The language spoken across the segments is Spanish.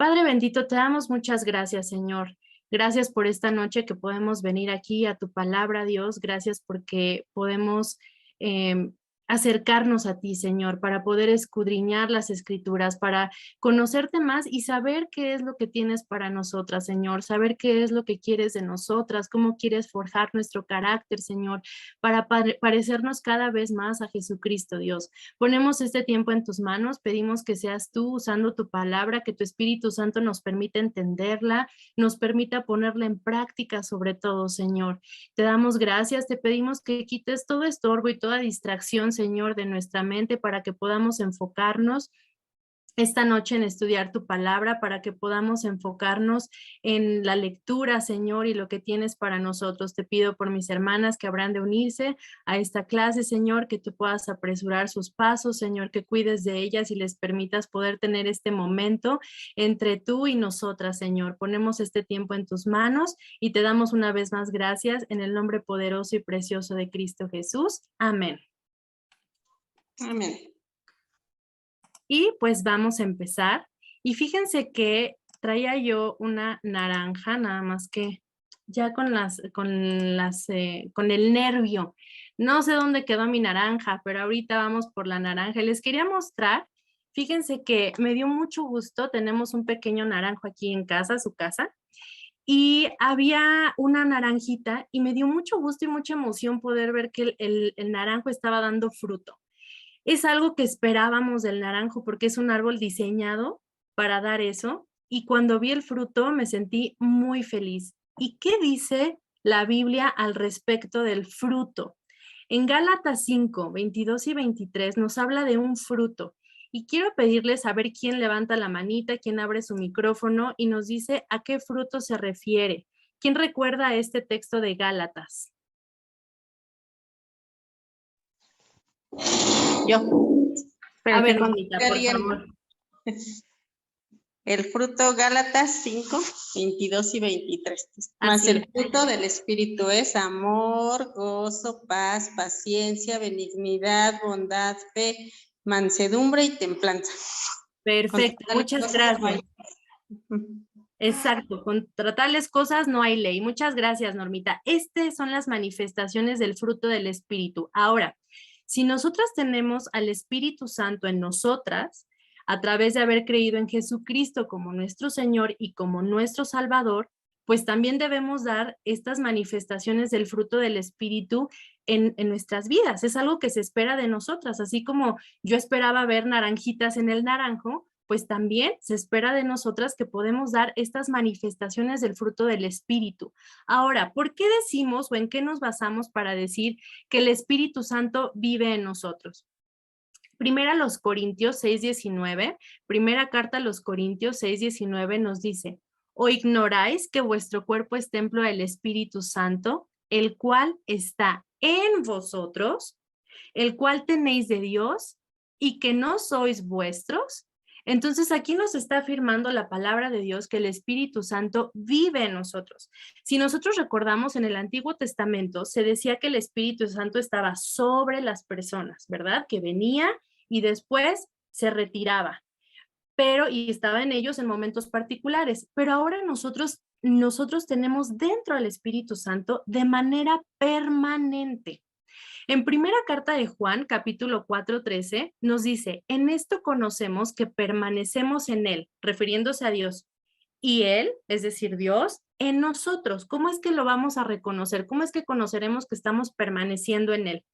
Padre bendito, te damos muchas gracias, Señor. Gracias por esta noche que podemos venir aquí a tu palabra, Dios. Gracias porque podemos eh, acercarnos a ti, Señor, para poder escudriñar las escrituras, para conocerte más y saber qué es lo que tienes para nosotras, Señor. Saber qué es lo que quieres de nosotras, cómo quieres forjar nuestro carácter, Señor, para parecernos cada vez más a Jesucristo, Dios. Ponemos este tiempo en tus manos, pedimos que seas tú usando tu palabra, que tu Espíritu Santo nos permita entenderla, nos permita ponerla en práctica sobre todo, Señor. Te damos gracias, te pedimos que quites todo estorbo y toda distracción, Señor, de nuestra mente para que podamos enfocarnos esta noche en estudiar tu palabra para que podamos enfocarnos en la lectura, Señor, y lo que tienes para nosotros. Te pido por mis hermanas que habrán de unirse a esta clase, Señor, que tú puedas apresurar sus pasos, Señor, que cuides de ellas y les permitas poder tener este momento entre tú y nosotras, Señor. Ponemos este tiempo en tus manos y te damos una vez más gracias en el nombre poderoso y precioso de Cristo Jesús. Amén. Amén. Y pues vamos a empezar. Y fíjense que traía yo una naranja, nada más que ya con el nervio. No sé dónde quedó mi naranja, pero ahorita vamos por la naranja. Les quería mostrar, fíjense que me dio mucho gusto. Tenemos un pequeño naranjo aquí en casa, su casa, y había una naranjita y me dio mucho gusto y mucha emoción poder ver que el naranjo estaba dando fruto. Es algo que esperábamos del naranjo porque es un árbol diseñado para dar eso. Y cuando vi el fruto me sentí muy feliz. ¿Y qué dice la Biblia al respecto del fruto? En Gálatas 5, 22 y 23 nos habla de un fruto. Y quiero pedirles a ver quién levanta la manita, quién abre su micrófono y nos dice a qué fruto se refiere. ¿Quién recuerda este texto de Gálatas? Yo. A ver, Normita, por favor. El fruto Gálatas 5, 22 y 23. Mas el fruto del Espíritu es amor, gozo, paz, paciencia, benignidad, bondad, fe, mansedumbre y templanza. Perfecto, muchas gracias. Exacto, contra tales cosas no hay ley. Muchas gracias, Normita. Estas son las manifestaciones del fruto del Espíritu. Ahora, si nosotras tenemos al Espíritu Santo en nosotras, a través de haber creído en Jesucristo como nuestro Señor y como nuestro Salvador, pues también debemos dar estas manifestaciones del fruto del Espíritu en nuestras vidas. Es algo que se espera de nosotras, así como yo esperaba ver naranjitas en el naranjo, pues también se espera de nosotras que podemos dar estas manifestaciones del fruto del Espíritu. Ahora, ¿por qué decimos o en qué nos basamos para decir que el Espíritu Santo vive en nosotros? Primera los Corintios 6:19, primera carta a los Corintios 6:19 nos dice, ¿o ignoráis que vuestro cuerpo es templo del Espíritu Santo, el cual está en vosotros, el cual tenéis de Dios y que no sois vuestros? Entonces aquí nos está afirmando la palabra de Dios que el Espíritu Santo vive en nosotros. Si nosotros recordamos en el Antiguo Testamento, se decía que el Espíritu Santo estaba sobre las personas, ¿verdad? Que venía y después se retiraba, y estaba en ellos en momentos particulares. Pero ahora nosotros tenemos dentro al Espíritu Santo de manera permanente. En primera carta de Juan, capítulo 4:13, nos dice, en esto conocemos que permanecemos en Él, refiriéndose a Dios, y Él, es decir, Dios, en nosotros. ¿Cómo es que lo vamos a reconocer? ¿Cómo es que conoceremos que estamos permaneciendo en Él?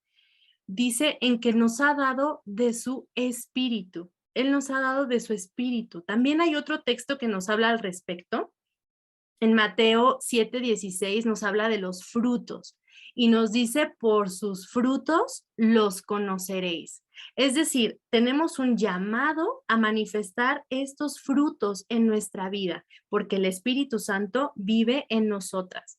Dice en que nos ha dado de su espíritu. Él nos ha dado de su espíritu. También hay otro texto que nos habla al respecto. En Mateo 7:16 nos habla de los frutos y nos dice, por sus frutos los conoceréis. Es decir, tenemos un llamado a manifestar estos frutos en nuestra vida, porque el Espíritu Santo vive en nosotras.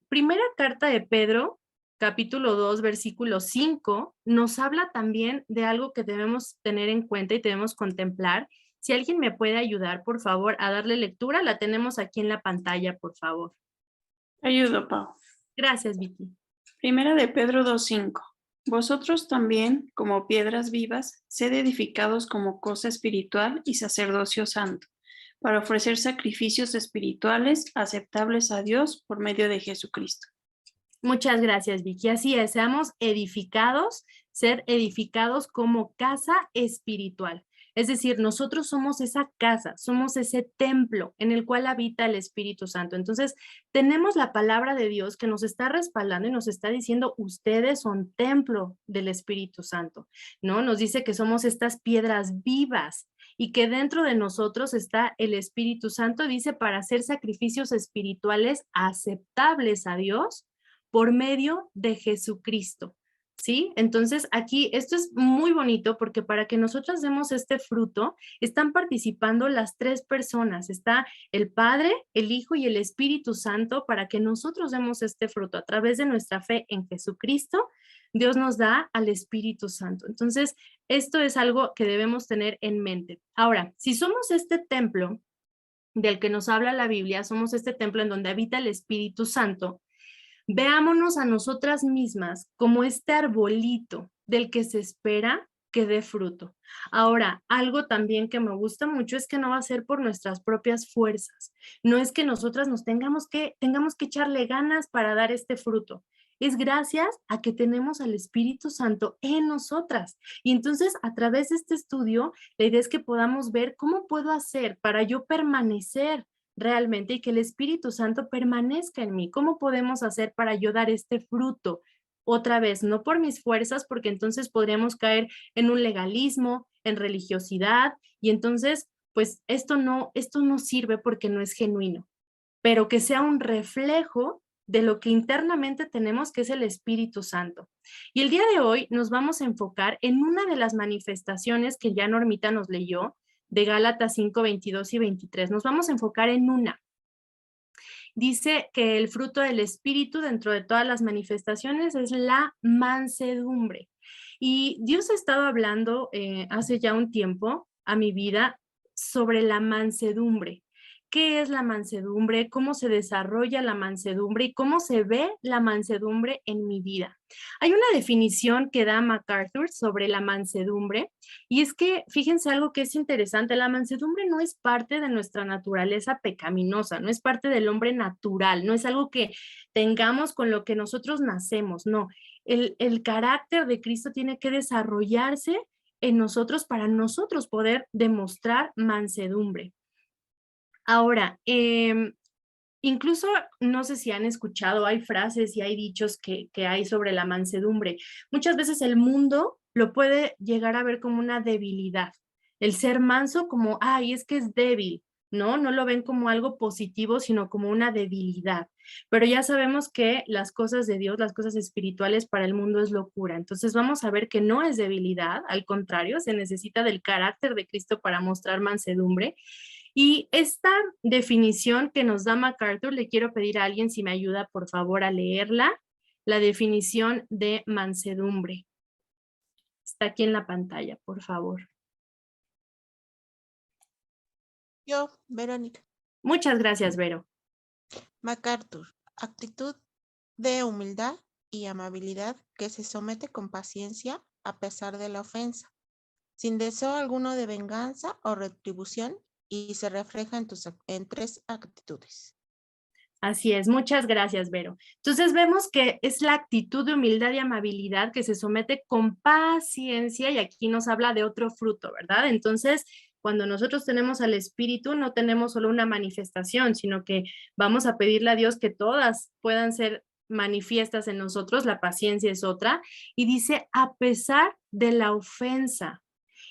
Primera carta de Pedro, capítulo 2, versículo 5, nos habla también de algo que debemos tener en cuenta y debemos contemplar. Si alguien me puede ayudar, por favor, a darle lectura, la tenemos aquí en la pantalla, por favor. Ayudo, Pau. Gracias, Vicky. Primera de Pedro 2:5. Vosotros también, como piedras vivas, sed edificados como cosa espiritual y sacerdocio santo, para ofrecer sacrificios espirituales aceptables a Dios por medio de Jesucristo. Muchas gracias, Vicky. Así es, seamos edificados, ser edificados como casa espiritual. Es decir, nosotros somos esa casa, somos ese templo en el cual habita el Espíritu Santo. Entonces, tenemos la palabra de Dios que nos está respaldando y nos está diciendo, ustedes son templo del Espíritu Santo, ¿no? Nos dice que somos estas piedras vivas y que dentro de nosotros está el Espíritu Santo, dice, para hacer sacrificios espirituales aceptables a Dios por medio de Jesucristo. ¿Sí? Entonces aquí esto es muy bonito porque para que nosotros demos este fruto están participando las tres personas, está el Padre, el Hijo y el Espíritu Santo para que nosotros demos este fruto a través de nuestra fe en Jesucristo. Dios nos da al Espíritu Santo. Entonces esto es algo que debemos tener en mente. Ahora, si somos este templo del que nos habla la Biblia, somos este templo en donde habita el Espíritu Santo, veámonos a nosotras mismas como este arbolito del que se espera que dé fruto. Ahora, algo también que me gusta mucho es que no va a ser por nuestras propias fuerzas. No es que nosotras nos tengamos que echarle ganas para dar este fruto. Es gracias a que tenemos al Espíritu Santo en nosotras. Y entonces, a través de este estudio, la idea es que podamos ver cómo puedo hacer para yo permanecer realmente y que el Espíritu Santo permanezca en mí. ¿Cómo podemos hacer para yo dar este fruto? Otra vez, no por mis fuerzas, porque entonces podríamos caer en un legalismo, en religiosidad, y entonces, pues esto no sirve porque no es genuino, pero que sea un reflejo de lo que internamente tenemos, que es el Espíritu Santo. Y el día de hoy nos vamos a enfocar en una de las manifestaciones que ya Normita nos leyó, de Gálatas 5, 22 y 23. Nos vamos a enfocar en una. Dice que el fruto del Espíritu dentro de todas las manifestaciones es la mansedumbre. Y Dios ha estado hablando hace ya un tiempo a mi vida sobre la mansedumbre. ¿Qué es la mansedumbre? ¿Cómo se desarrolla la mansedumbre? ¿Y cómo se ve la mansedumbre en mi vida? Hay una definición que da MacArthur sobre la mansedumbre y es que, fíjense algo que es interesante, la mansedumbre no es parte de nuestra naturaleza pecaminosa, no es parte del hombre natural, no es algo que tengamos con lo que nosotros nacemos, no. El carácter de Cristo tiene que desarrollarse en nosotros para nosotros poder demostrar mansedumbre. Ahora, incluso no sé si han escuchado, hay frases y hay dichos que hay sobre la mansedumbre. Muchas veces el mundo lo puede llegar a ver como una debilidad. El ser manso como, ay, es que es débil, ¿no? No lo ven como algo positivo, sino como una debilidad. Pero ya sabemos que las cosas de Dios, las cosas espirituales para el mundo es locura. Entonces vamos a ver que no es debilidad, al contrario, se necesita del carácter de Cristo para mostrar mansedumbre. Y esta definición que nos da MacArthur, le quiero pedir a alguien si me ayuda, por favor, a leerla. La definición de mansedumbre. Está aquí en la pantalla, por favor. Yo, Verónica. Muchas gracias, Vero. MacArthur, actitud de humildad y amabilidad que se somete con paciencia a pesar de la ofensa, sin deseo alguno de venganza o retribución, y se refleja en tres actitudes. Así es, muchas gracias, Vero. Entonces vemos que es la actitud de humildad y amabilidad que se somete con paciencia y aquí nos habla de otro fruto, ¿verdad? Entonces, cuando nosotros tenemos al Espíritu, no tenemos solo una manifestación, sino que vamos a pedirle a Dios que todas puedan ser manifiestas en nosotros, la paciencia es otra, y dice, a pesar de la ofensa.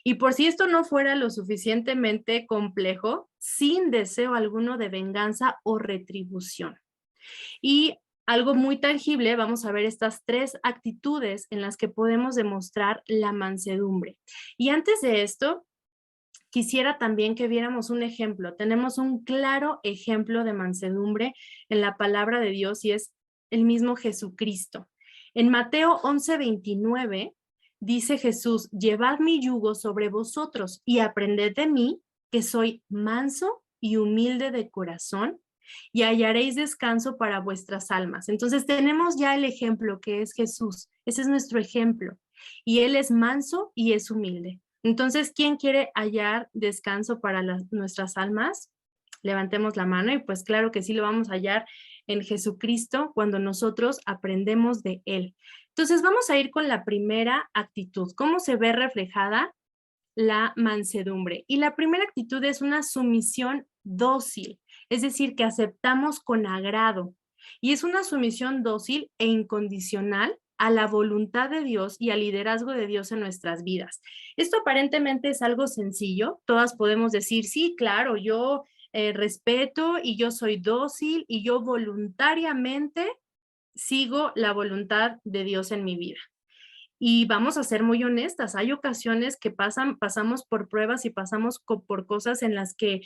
Y por si esto no fuera lo suficientemente complejo, sin deseo alguno de venganza o retribución. Y algo muy tangible, vamos a ver estas tres actitudes en las que podemos demostrar la mansedumbre. Y antes de esto, quisiera también que viéramos un ejemplo. Tenemos un claro ejemplo de mansedumbre en la palabra de Dios y es el mismo Jesucristo. En Mateo 11:29 dice Jesús, llevad mi yugo sobre vosotros y aprended de mí, que soy manso y humilde de corazón, y hallaréis descanso para vuestras almas. Entonces tenemos ya el ejemplo que es Jesús. Ese es nuestro ejemplo. Y Él es manso y es humilde. Entonces, ¿quién quiere hallar descanso para nuestras almas? Levantemos la mano y pues claro que sí lo vamos a hallar en Jesucristo cuando nosotros aprendemos de Él. Entonces vamos a ir con la primera actitud. ¿Cómo se ve reflejada la mansedumbre? Y la primera actitud es una sumisión dócil, es decir, que aceptamos con agrado. Y es una sumisión dócil e incondicional a la voluntad de Dios y al liderazgo de Dios en nuestras vidas. Esto aparentemente es algo sencillo. Todas podemos decir, sí, claro, yo respeto y yo soy dócil y yo voluntariamente sigo la voluntad de Dios en mi vida. Y vamos a ser muy honestas, hay ocasiones que pasamos por pruebas y pasamos por cosas en las que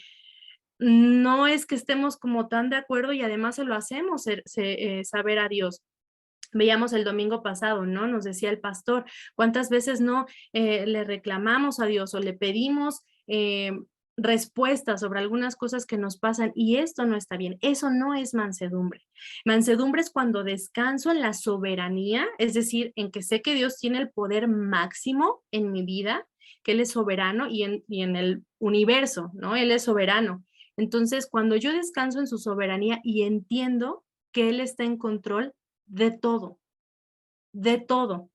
no es que estemos como tan de acuerdo y además se lo hacemos saber a Dios. Veíamos el domingo pasado, ¿no? Nos decía el pastor, ¿cuántas veces no le reclamamos a Dios o le pedimos respuestas sobre algunas cosas que nos pasan y esto no está bien? Eso no es mansedumbre. Mansedumbre es cuando descanso en la soberanía, es decir, en que sé que Dios tiene el poder máximo en mi vida, que Él es soberano y en el universo, ¿no? Él es soberano. Entonces, cuando yo descanso en su soberanía y entiendo que Él está en control de todo, de todo,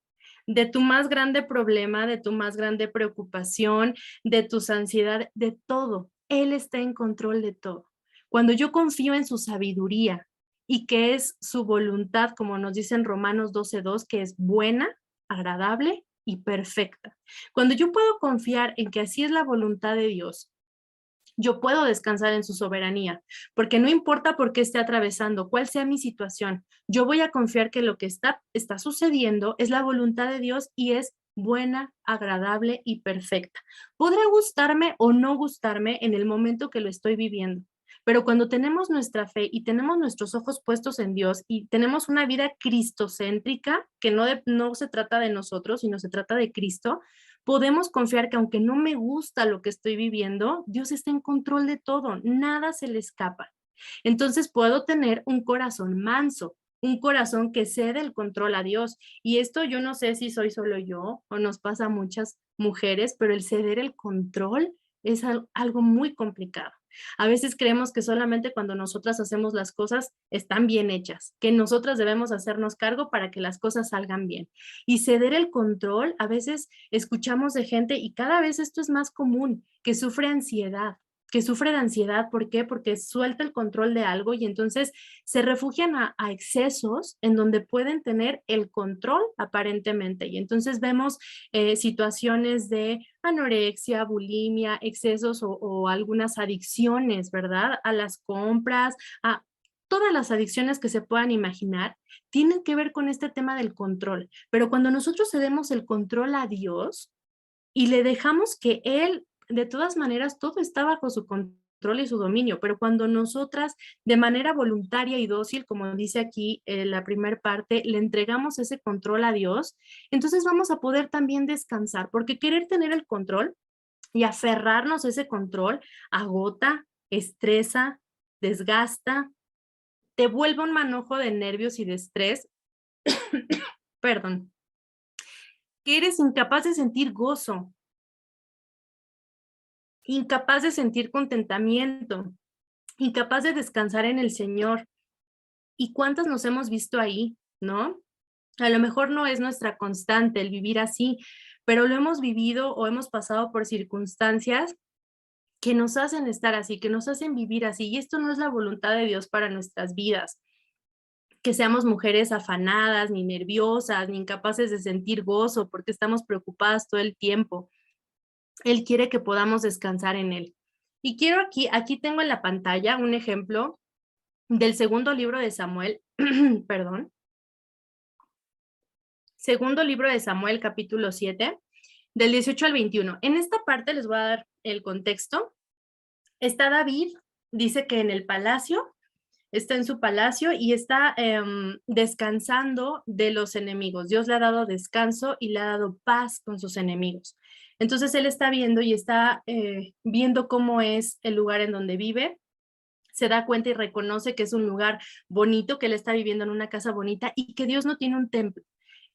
de tu más grande problema, de tu más grande preocupación, de tus ansiedades, de todo. Él está en control de todo. Cuando yo confío en su sabiduría y que es su voluntad, como nos dice en Romanos 12:2, que es buena, agradable y perfecta. Cuando yo puedo confiar en que así es la voluntad de Dios, yo puedo descansar en su soberanía, porque no importa por qué esté atravesando, cuál sea mi situación, yo voy a confiar que lo que está sucediendo es la voluntad de Dios y es buena, agradable y perfecta. Podrá gustarme o no gustarme en el momento que lo estoy viviendo, pero cuando tenemos nuestra fe y tenemos nuestros ojos puestos en Dios y tenemos una vida cristocéntrica, que no se trata de nosotros, sino se trata de Cristo, podemos confiar que aunque no me gusta lo que estoy viviendo, Dios está en control de todo, nada se le escapa. Entonces puedo tener un corazón manso, un corazón que cede el control a Dios. Y esto yo no sé si soy solo yo o nos pasa a muchas mujeres, pero el ceder el control es algo muy complicado. A veces creemos que solamente cuando nosotras hacemos las cosas están bien hechas, que nosotras debemos hacernos cargo para que las cosas salgan bien. Y ceder el control, a veces escuchamos de gente, y cada vez esto es más común, que sufre ansiedad. Que sufre de ansiedad, ¿por qué? Porque suelta el control de algo y entonces se refugian a excesos en donde pueden tener el control aparentemente. Y entonces vemos situaciones de anorexia, bulimia, excesos o algunas adicciones, ¿verdad? A las compras, a todas las adicciones que se puedan imaginar, tienen que ver con este tema del control. Pero cuando nosotros cedemos el control a Dios y le dejamos que Él, de todas maneras, todo está bajo su control y su dominio, pero cuando nosotras de manera voluntaria y dócil, como dice aquí la primera parte, le entregamos ese control a Dios, entonces vamos a poder también descansar, porque querer tener el control y aferrarnos a ese control agota, estresa, desgasta, te vuelve un manojo de nervios y de estrés, perdón, que eres incapaz de sentir gozo, incapaz de sentir contentamiento, incapaz de descansar en el Señor. ¿Y cuántas nos hemos visto ahí, no? A lo mejor no es nuestra constante el vivir así, pero lo hemos vivido o hemos pasado por circunstancias que nos hacen estar así, que nos hacen vivir así. Y esto no es la voluntad de Dios para nuestras vidas. Que seamos mujeres afanadas, ni nerviosas, ni incapaces de sentir gozo porque estamos preocupadas todo el tiempo. Él quiere que podamos descansar en Él. Y quiero aquí tengo en la pantalla un ejemplo del segundo libro de Samuel, perdón. Segundo libro de Samuel, capítulo 7, del 18 al 21. En esta parte les voy a dar el contexto. Está David, dice que en el palacio, está en su palacio y está descansando de los enemigos. Dios le ha dado descanso y le ha dado paz con sus enemigos. Entonces él está viendo y está viendo cómo es el lugar en donde vive. Se da cuenta y reconoce que es un lugar bonito, que él está viviendo en una casa bonita y que Dios no tiene un templo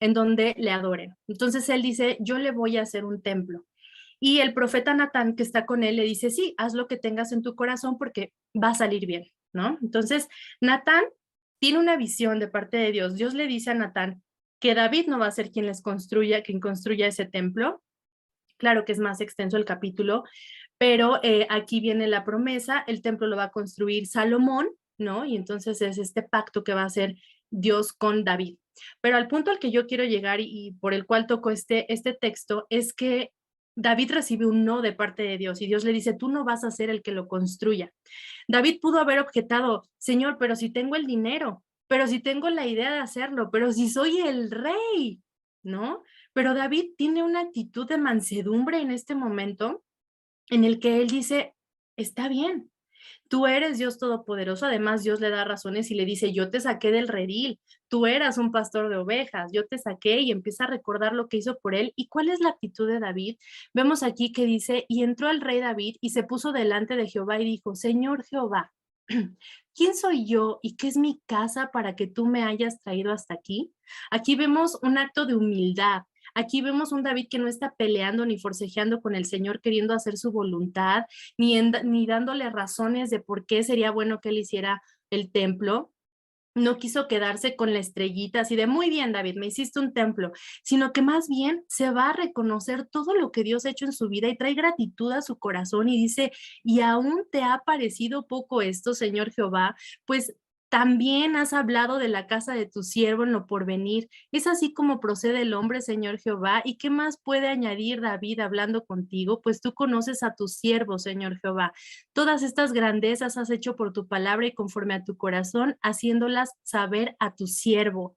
en donde le adoren. Entonces él dice, yo le voy a hacer un templo. Y el profeta Natán que está con él le dice, sí, haz lo que tengas en tu corazón porque va a salir bien, ¿no? Entonces, Natán tiene una visión de parte de Dios. Dios le dice a Natán que David no va a ser quien construya ese templo. Claro que es más extenso el capítulo, pero aquí viene la promesa, el templo lo va a construir Salomón, ¿no? Y entonces es este pacto que va a hacer Dios con David. Pero al punto al que yo quiero llegar y por el cual toco este texto es que David recibe un no de parte de Dios y Dios le dice, tú no vas a ser el que lo construya. David pudo haber objetado, Señor, pero si tengo el dinero, pero si tengo la idea de hacerlo, pero si soy el rey, ¿no? Pero David tiene una actitud de mansedumbre en este momento en el que él dice, está bien, tú eres Dios todopoderoso. Además, Dios le da razones y le dice, yo te saqué del redil, tú eras un pastor de ovejas, yo te saqué, y empieza a recordar lo que hizo por él. ¿Y cuál es la actitud de David? Vemos aquí que dice, y entró el rey David y se puso delante de Jehová y dijo, Señor Jehová, ¿quién soy yo y qué es mi casa para que tú me hayas traído hasta aquí? Aquí vemos un acto de humildad. Aquí vemos un David que no está peleando ni forcejeando con el Señor queriendo hacer su voluntad, ni dándole razones de por qué sería bueno que él hiciera el templo. No quiso quedarse con la estrellita así de muy bien, David, me hiciste un templo, sino que más bien se va a reconocer todo lo que Dios ha hecho en su vida y trae gratitud a su corazón y dice, y aún te ha parecido poco esto, Señor Jehová, pues también has hablado de la casa de tu siervo en lo porvenir. Es así como procede el hombre, Señor Jehová. ¿Y qué más puede añadir David hablando contigo? Pues tú conoces a tu siervo, Señor Jehová. Todas estas grandezas has hecho por tu palabra y conforme a tu corazón, haciéndolas saber a tu siervo.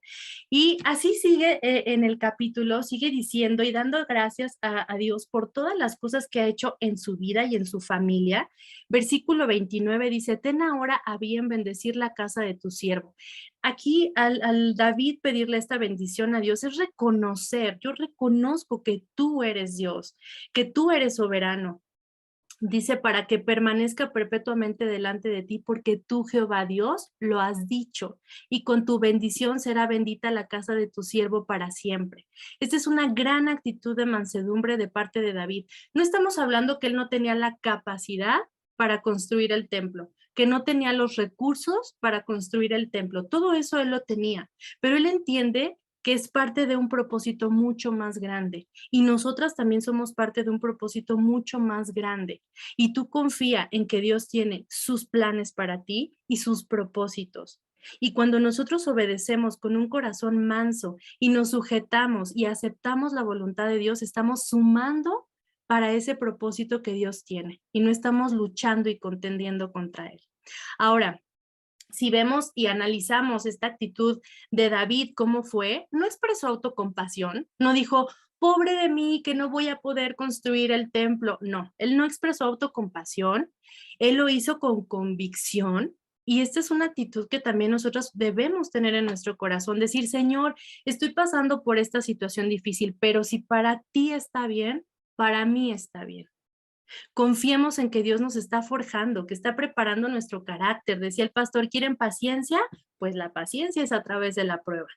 Y así sigue en el capítulo, sigue diciendo y dando gracias a Dios por todas las cosas que ha hecho en su vida y en su familia. Versículo 29 dice, ten ahora a bien bendecir la casa de tu siervo. Aquí al David pedirle esta bendición a Dios es reconocer, yo reconozco que tú eres Dios, que tú eres soberano. Dice, para que permanezca perpetuamente delante de ti, porque tú, Jehová Dios, lo has dicho, y con tu bendición será bendita la casa de tu siervo para siempre. Esta es una gran actitud de mansedumbre de parte de David. No estamos hablando que él no tenía la capacidad para construir el templo, que no tenía los recursos para construir el templo. Todo eso él lo tenía, pero él entiende que es parte de un propósito mucho más grande. Y nosotras también somos parte de un propósito mucho más grande. Y tú confía en que Dios tiene sus planes para ti y sus propósitos. Y cuando nosotros obedecemos con un corazón manso y nos sujetamos y aceptamos la voluntad de Dios, estamos sumando para ese propósito que Dios tiene y no estamos luchando y contendiendo contra él. Ahora, si vemos y analizamos esta actitud de David, cómo fue, no expresó autocompasión, no dijo, pobre de mí que no voy a poder construir el templo. No, él no expresó autocompasión, él lo hizo con convicción. Y esta es una actitud que también nosotros debemos tener en nuestro corazón, decir, Señor, estoy pasando por esta situación difícil, pero si para ti está bien, para mí está bien. Confiemos en que Dios nos está forjando, que está preparando nuestro carácter. Decía el pastor, ¿quieren paciencia? Pues la paciencia es a través de la prueba.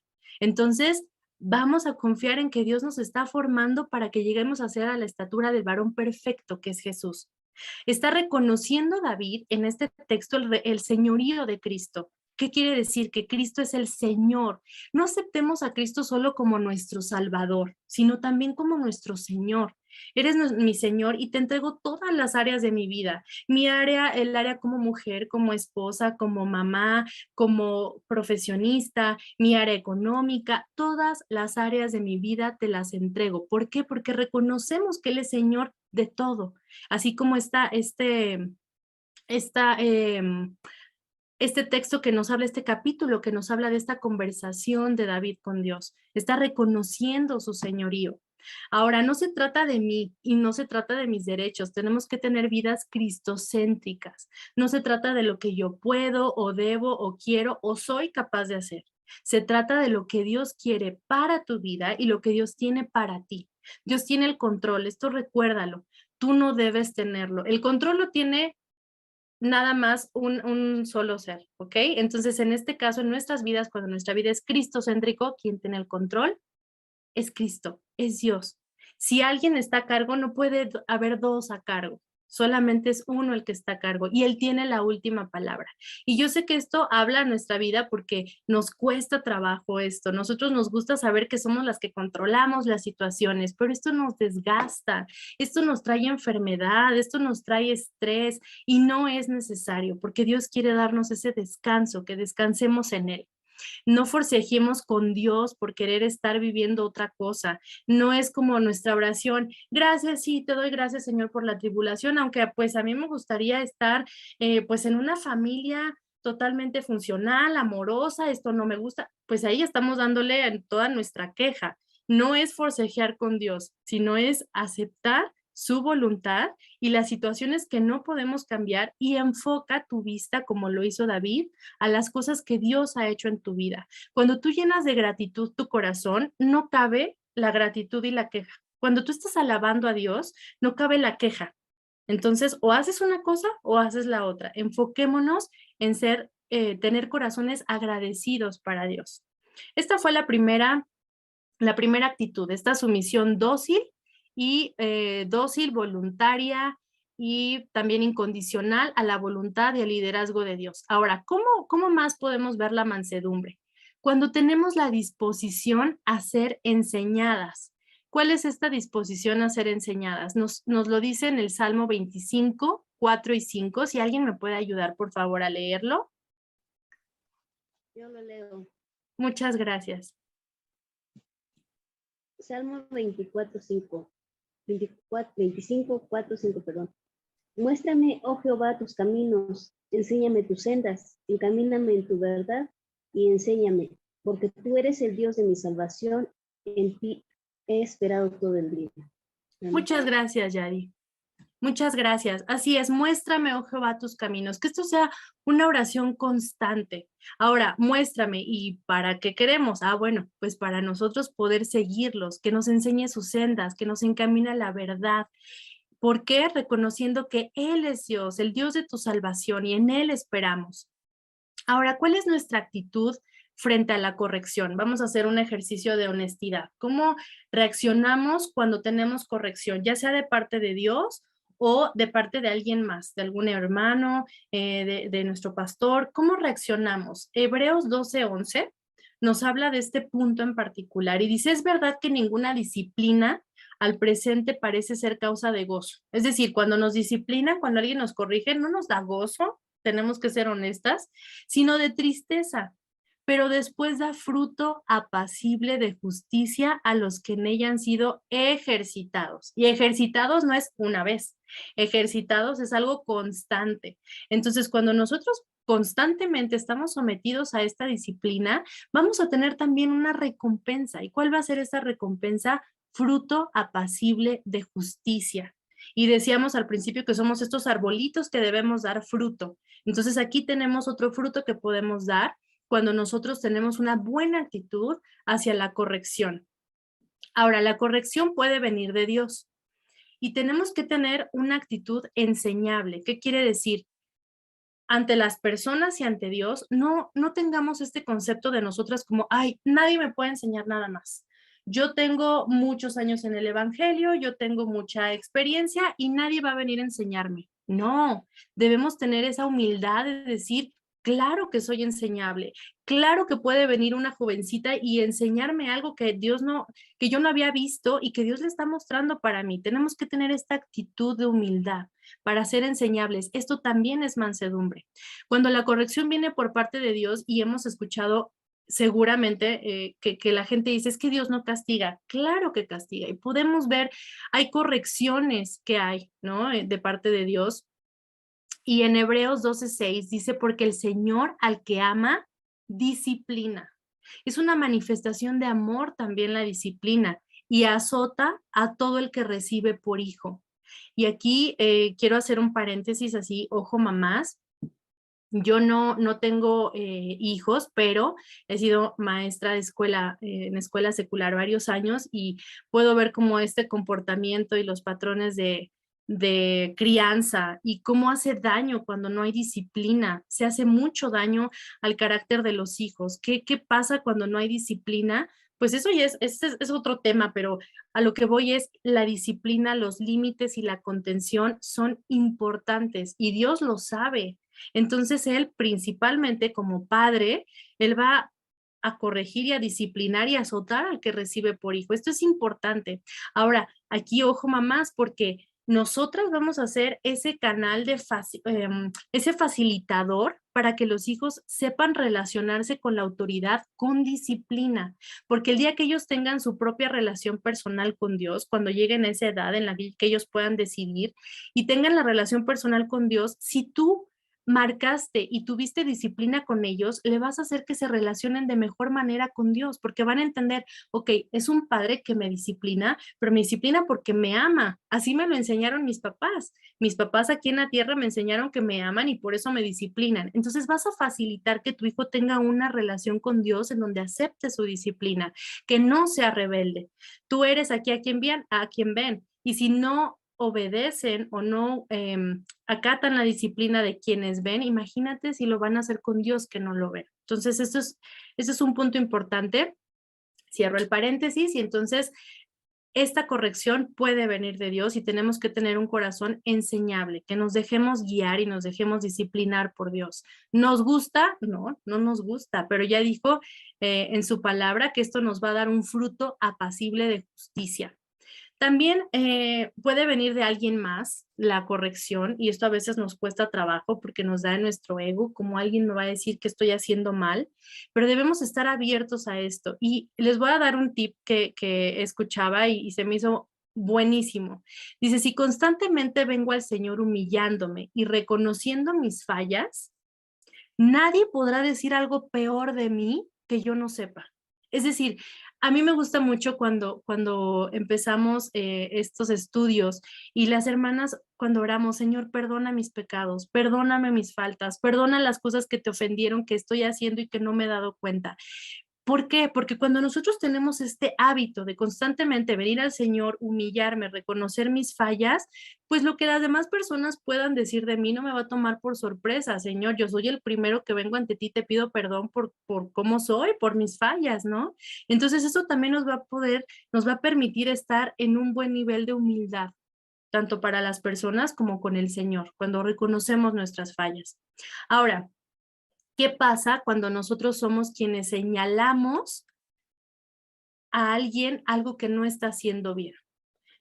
Entonces, vamos a confiar en que Dios nos está formando para que lleguemos a ser a la estatura del varón perfecto que es Jesús. Está reconociendo David en este texto el señorío de Cristo. ¿Qué quiere decir? Que Cristo es el Señor. No aceptemos a Cristo solo como nuestro Salvador, sino también como nuestro Señor. Eres mi Señor y te entrego todas las áreas de mi vida. Mi área, el área como mujer, como esposa, como mamá, como profesionista, mi área económica, todas las áreas de mi vida te las entrego. ¿Por qué? Porque reconocemos que Él es Señor de todo. Así como está este texto que nos habla, este capítulo que nos habla de esta conversación de David con Dios. Está reconociendo su señorío. Ahora, no se trata de mí y no se trata de mis derechos. Tenemos que tener vidas cristocéntricas. No se trata de lo que yo puedo o debo o quiero o soy capaz de hacer. Se trata de lo que Dios quiere para tu vida y lo que Dios tiene para ti. Dios tiene el control. Esto recuérdalo. Tú no debes tenerlo. El control lo tiene nada más un solo ser, ¿ok? Entonces, en este caso, en nuestras vidas, cuando nuestra vida es cristocéntrico, quien tiene el control es Cristo, es Dios. Si alguien está a cargo, no puede haber dos a cargo. Solamente es uno el que está a cargo y él tiene la última palabra. Y yo sé que esto habla a nuestra vida porque nos cuesta trabajo esto. Nosotros nos gusta saber que somos las que controlamos las situaciones, pero esto nos desgasta, esto nos trae enfermedad, esto nos trae estrés y no es necesario porque Dios quiere darnos ese descanso, que descansemos en Él. No forcejemos con Dios por querer estar viviendo otra cosa. No es como nuestra oración, gracias, sí, te doy gracias, Señor, por la tribulación, aunque pues a mí me gustaría estar pues en una familia totalmente funcional, amorosa, esto no me gusta, pues ahí estamos dándole en toda nuestra queja. No es forcejear con Dios, sino es aceptar su voluntad y las situaciones que no podemos cambiar y enfoca tu vista, como lo hizo David, a las cosas que Dios ha hecho en tu vida. Cuando tú llenas de gratitud tu corazón, no cabe la gratitud y la queja. Cuando tú estás alabando a Dios, no cabe la queja. Entonces, o haces una cosa o haces la otra. Enfoquémonos en tener corazones agradecidos para Dios. Esta fue la primera actitud, esta sumisión dócil y dócil, voluntaria y también incondicional a la voluntad y al liderazgo de Dios. Ahora, ¿cómo más podemos ver la mansedumbre? Cuando tenemos la disposición a ser enseñadas. ¿Cuál es esta disposición a ser enseñadas? Nos lo dice en el Salmo 25, 4 y 5. Si alguien me puede ayudar, por favor, a leerlo. Yo lo leo. Muchas gracias. Salmo 24, 5. 25, 4, 5, perdón. Muéstrame, oh Jehová, tus caminos, enséñame tus sendas, encamíname en tu verdad y enséñame, porque tú eres el Dios de mi salvación, en ti he esperado todo el día. Muchas gracias, Yadi. Muchas gracias. Así es, muéstrame, oh Jehová, tus caminos, que esto sea una oración constante. Ahora, muéstrame, ¿y para qué queremos? Bueno, pues para nosotros poder seguirlos, que nos enseñe sus sendas, que nos encamine a la verdad. ¿Por qué? Reconociendo que Él es Dios, el Dios de tu salvación, y en Él esperamos. Ahora, ¿cuál es nuestra actitud frente a la corrección? Vamos a hacer un ejercicio de honestidad. ¿Cómo reaccionamos cuando tenemos corrección, ya sea de parte de Dios o de parte de alguien más, de algún hermano, de nuestro pastor? ¿Cómo reaccionamos? Hebreos 12:11 nos habla de este punto en particular y dice, es verdad que ninguna disciplina al presente parece ser causa de gozo. Es decir, cuando nos disciplina, cuando alguien nos corrige, no nos da gozo, tenemos que ser honestas, sino de tristeza, pero después da fruto apacible de justicia a los que en ella han sido ejercitados. Y ejercitados no es una vez, ejercitados es algo constante. Entonces, cuando nosotros constantemente estamos sometidos a esta disciplina, vamos a tener también una recompensa. ¿Y cuál va a ser esa recompensa? Fruto apacible de justicia. Y decíamos al principio que somos estos arbolitos que debemos dar fruto. Entonces aquí tenemos otro fruto que podemos dar cuando nosotros tenemos una buena actitud hacia la corrección. Ahora, la corrección puede venir de Dios y tenemos que tener una actitud enseñable. ¿Qué quiere decir? Ante las personas y ante Dios, no tengamos este concepto de nosotras como, ay, nadie me puede enseñar nada más. Yo tengo muchos años en el evangelio, yo tengo mucha experiencia y nadie va a venir a enseñarme. No, debemos tener esa humildad de decir, claro que soy enseñable, claro que puede venir una jovencita y enseñarme algo que que yo no había visto y que Dios le está mostrando para mí. Tenemos que tener esta actitud de humildad para ser enseñables. Esto también es mansedumbre. Cuando la corrección viene por parte de Dios y hemos escuchado seguramente que la gente dice, es que Dios no castiga. Claro que castiga. Y podemos ver, hay correcciones que hay, ¿no? De parte de Dios. Y en Hebreos 12:6 dice, porque el Señor al que ama, disciplina. Es una manifestación de amor también la disciplina y azota a todo el que recibe por hijo. Y aquí quiero hacer un paréntesis así, ojo mamás, yo no tengo hijos, pero he sido maestra de escuela, en escuela secular varios años y puedo ver cómo este comportamiento y los patrones de crianza y cómo hace daño cuando no hay disciplina. Se hace mucho daño al carácter de los hijos. ¿Qué pasa cuando no hay disciplina? pues eso ya es otro tema, pero a lo que voy es la disciplina, los límites y la contención son importantes y Dios lo sabe. Entonces Él principalmente como padre, Él va a corregir y a disciplinar y a azotar al que recibe por hijo. Esto es importante. Ahora, aquí ojo mamás, porque nosotras vamos a ser ese canal de ese facilitador para que los hijos sepan relacionarse con la autoridad con disciplina, porque el día que ellos tengan su propia relación personal con Dios, cuando lleguen a esa edad en la que ellos puedan decidir y tengan la relación personal con Dios, si tú marcaste y tuviste disciplina con ellos, le vas a hacer que se relacionen de mejor manera con Dios, porque van a entender, ok, es un padre que me disciplina, pero me disciplina porque me ama. Así me lo enseñaron mis papás. Mis papás aquí en la tierra me enseñaron que me aman y por eso me disciplinan. Entonces vas a facilitar que tu hijo tenga una relación con Dios en donde acepte su disciplina, que no sea rebelde. Tú eres aquí a quien ven. Y si no obedecen o no acatan la disciplina de quienes ven, imagínate si lo van a hacer con Dios que no lo ven. Entonces, esto es un punto importante. Cierro el paréntesis y entonces esta corrección puede venir de Dios y tenemos que tener un corazón enseñable, que nos dejemos guiar y nos dejemos disciplinar por Dios. ¿Nos gusta? No, no nos gusta, pero ya dijo en su palabra que esto nos va a dar un fruto apacible de justicia. También puede venir de alguien más la corrección y esto a veces nos cuesta trabajo porque nos da en nuestro ego, como alguien me va a decir que estoy haciendo mal, pero debemos estar abiertos a esto. Y les voy a dar un tip que escuchaba y se me hizo buenísimo. Dice, si constantemente vengo al Señor humillándome y reconociendo mis fallas, nadie podrá decir algo peor de mí que yo no sepa. Es decir, a mí me gusta mucho cuando empezamos estos estudios y las hermanas cuando oramos, Señor, perdona mis pecados, perdóname mis faltas, perdona las cosas que te ofendieron, que estoy haciendo y que no me he dado cuenta. ¿Por qué? Porque cuando nosotros tenemos este hábito de constantemente venir al Señor, humillarme, reconocer mis fallas, pues lo que las demás personas puedan decir de mí no me va a tomar por sorpresa. Señor, yo soy el primero que vengo ante ti, te pido perdón por cómo soy, por mis fallas, ¿no? Entonces eso también nos va a permitir estar en un buen nivel de humildad, tanto para las personas como con el Señor, cuando reconocemos nuestras fallas. Ahora, ¿qué pasa cuando nosotros somos quienes señalamos a alguien algo que no está haciendo bien?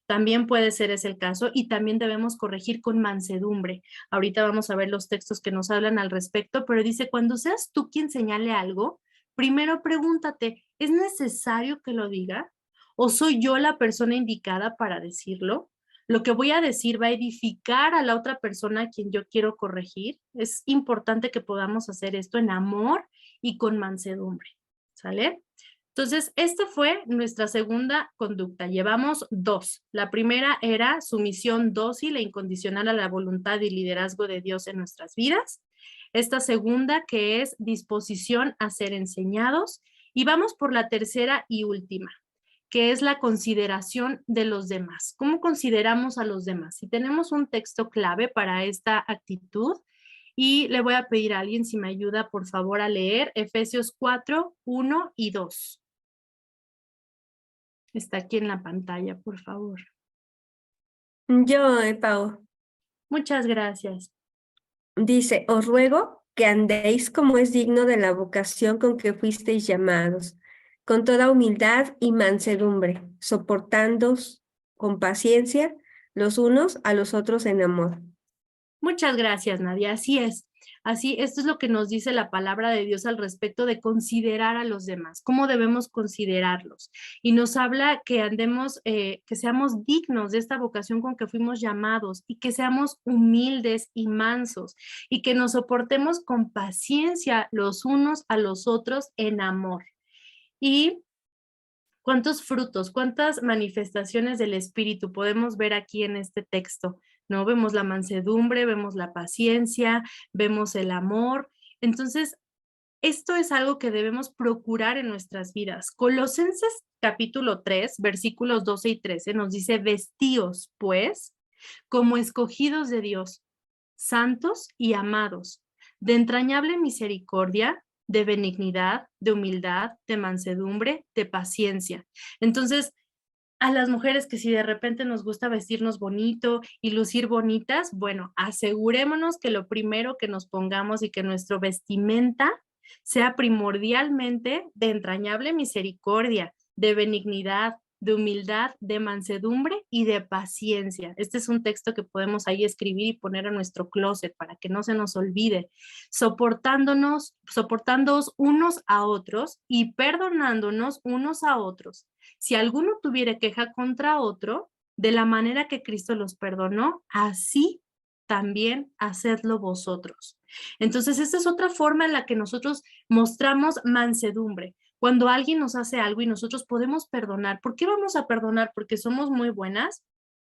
También puede ser ese el caso y también debemos corregir con mansedumbre. Ahorita vamos a ver los textos que nos hablan al respecto, pero dice, cuando seas tú quien señale algo, primero pregúntate, ¿es necesario que lo diga? ¿O soy yo la persona indicada para decirlo? Lo que voy a decir va a edificar a la otra persona a quien yo quiero corregir. Es importante que podamos hacer esto en amor y con mansedumbre, ¿sale? Entonces, esta fue nuestra segunda conducta. Llevamos 2. La primera era sumisión dócil e incondicional a la voluntad y liderazgo de Dios en nuestras vidas. Esta segunda que es disposición a ser enseñados. Y vamos por la tercera y última, que es la consideración de los demás. ¿Cómo consideramos a los demás? Si tenemos un texto clave para esta actitud, y le voy a pedir a alguien si me ayuda, por favor, a leer Efesios 4, 1 y 2. Está aquí en la pantalla, por favor. Yo, Pau. Muchas gracias. Dice, os ruego que andéis como es digno de la vocación con que fuisteis llamados, con toda humildad y mansedumbre, soportándoos con paciencia los unos a los otros en amor. Muchas gracias, Nadia. Así es. Así, esto es lo que nos dice la palabra de Dios al respecto de considerar a los demás, cómo debemos considerarlos. Y nos habla que andemos, que seamos dignos de esta vocación con que fuimos llamados y que seamos humildes y mansos y que nos soportemos con paciencia los unos a los otros en amor. Y ¿cuántos frutos, cuántas manifestaciones del Espíritu podemos ver aquí en este texto? ¿No? Vemos la mansedumbre, vemos la paciencia, vemos el amor. Entonces, esto es algo que debemos procurar en nuestras vidas. Colosenses capítulo 3, versículos 12 y 13 nos dice, vestíos, pues, como escogidos de Dios, santos y amados, de entrañable misericordia, de benignidad, de humildad, de mansedumbre, de paciencia. Entonces, a las mujeres que si de repente nos gusta vestirnos bonito y lucir bonitas, bueno, asegurémonos que lo primero que nos pongamos y que nuestro vestimenta sea primordialmente de entrañable misericordia, de benignidad, de humildad, de mansedumbre y de paciencia. Este es un texto que podemos ahí escribir y poner en nuestro closet para que no se nos olvide, soportándonos unos a otros y perdonándonos unos a otros. Si alguno tuviera queja contra otro, de la manera que Cristo los perdonó, así también hacedlo vosotros. Entonces, esta es otra forma en la que nosotros mostramos mansedumbre. Cuando alguien nos hace algo y nosotros podemos perdonar, ¿por qué vamos a perdonar? ¿Porque somos muy buenas?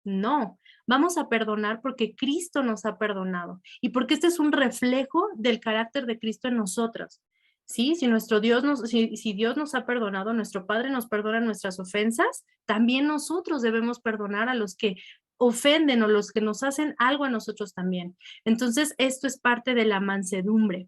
No, vamos a perdonar porque Cristo nos ha perdonado y porque este es un reflejo del carácter de Cristo en nosotras. ¿Sí? Si Dios nos ha perdonado, nuestro Padre nos perdona nuestras ofensas, también nosotros debemos perdonar a los que ofenden o los que nos hacen algo a nosotros también. Entonces, esto es parte de la mansedumbre.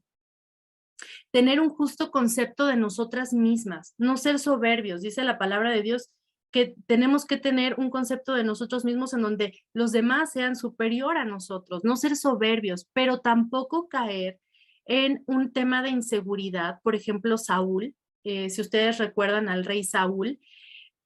Tener un justo concepto de nosotras mismas, no ser soberbios. Dice la palabra de Dios que tenemos que tener un concepto de nosotros mismos en donde los demás sean superior a nosotros, no ser soberbios, pero tampoco caer en un tema de inseguridad. Por ejemplo, Saúl, si ustedes recuerdan al rey Saúl,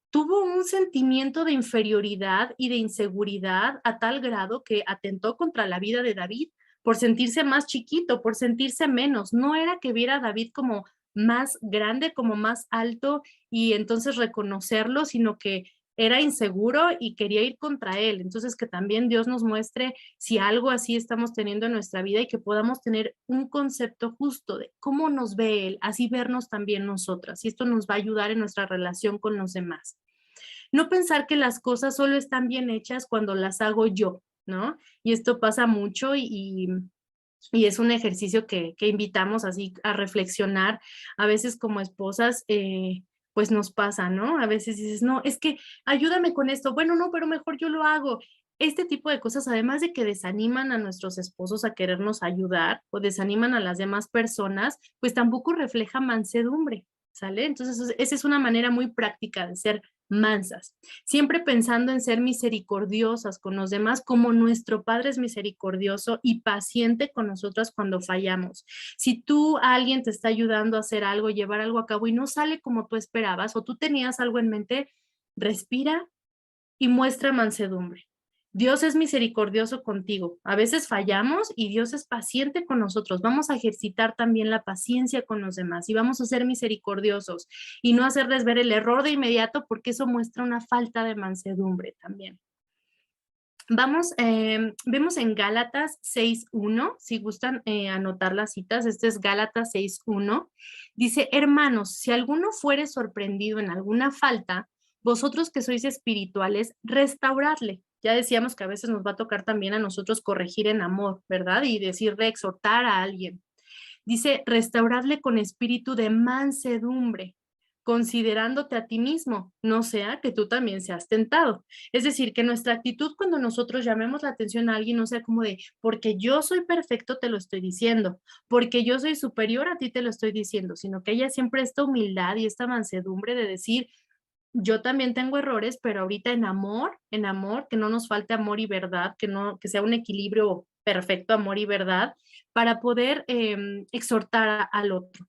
tuvo un sentimiento de inferioridad y de inseguridad a tal grado que atentó contra la vida de David por sentirse más chiquito, por sentirse menos. No era que viera a David como más grande, como más alto y entonces reconocerlo, sino que era inseguro y quería ir contra él. Entonces, que también Dios nos muestre si algo así estamos teniendo en nuestra vida y que podamos tener un concepto justo de cómo nos ve él, así vernos también nosotras. Y esto nos va a ayudar en nuestra relación con los demás. No pensar que las cosas solo están bien hechas cuando las hago yo, ¿no? Y esto pasa mucho y es un ejercicio que invitamos así a reflexionar. A veces como esposas, pues nos pasa, ¿no? A veces dices, no, es que ayúdame con esto. Bueno, no, pero mejor yo lo hago. Este tipo de cosas, además de que desaniman a nuestros esposos a querernos ayudar o desaniman a las demás personas, pues tampoco refleja mansedumbre, ¿sale? Entonces, esa es una manera muy práctica de ser mansas, siempre pensando en ser misericordiosas con los demás como nuestro Padre es misericordioso y paciente con nosotras cuando fallamos. Si alguien te está ayudando a hacer algo, llevar algo a cabo y no sale como tú esperabas o tú tenías algo en mente, respira y muestra mansedumbre. Dios es misericordioso contigo. A veces fallamos y Dios es paciente con nosotros. Vamos a ejercitar también la paciencia con los demás y vamos a ser misericordiosos y no hacerles ver el error de inmediato porque eso muestra una falta de mansedumbre también. Vemos en Gálatas 6.1, si gustan anotar las citas, este es Gálatas 6.1, dice, hermanos, si alguno fuere sorprendido en alguna falta, vosotros que sois espirituales, restauradle. Ya decíamos que a veces nos va a tocar también a nosotros corregir en amor, ¿verdad? Y decirle, exhortar a alguien. Dice, restauradle con espíritu de mansedumbre, considerándote a ti mismo, no sea que tú también seas tentado. Es decir, que nuestra actitud cuando nosotros llamemos la atención a alguien no sea como de, porque yo soy perfecto te lo estoy diciendo, porque yo soy superior a ti te lo estoy diciendo, sino que haya siempre esta humildad y esta mansedumbre de decir, yo también tengo errores, pero ahorita en amor, que no nos falte amor y verdad, que sea un equilibrio perfecto, amor y verdad, para poder exhortar al otro.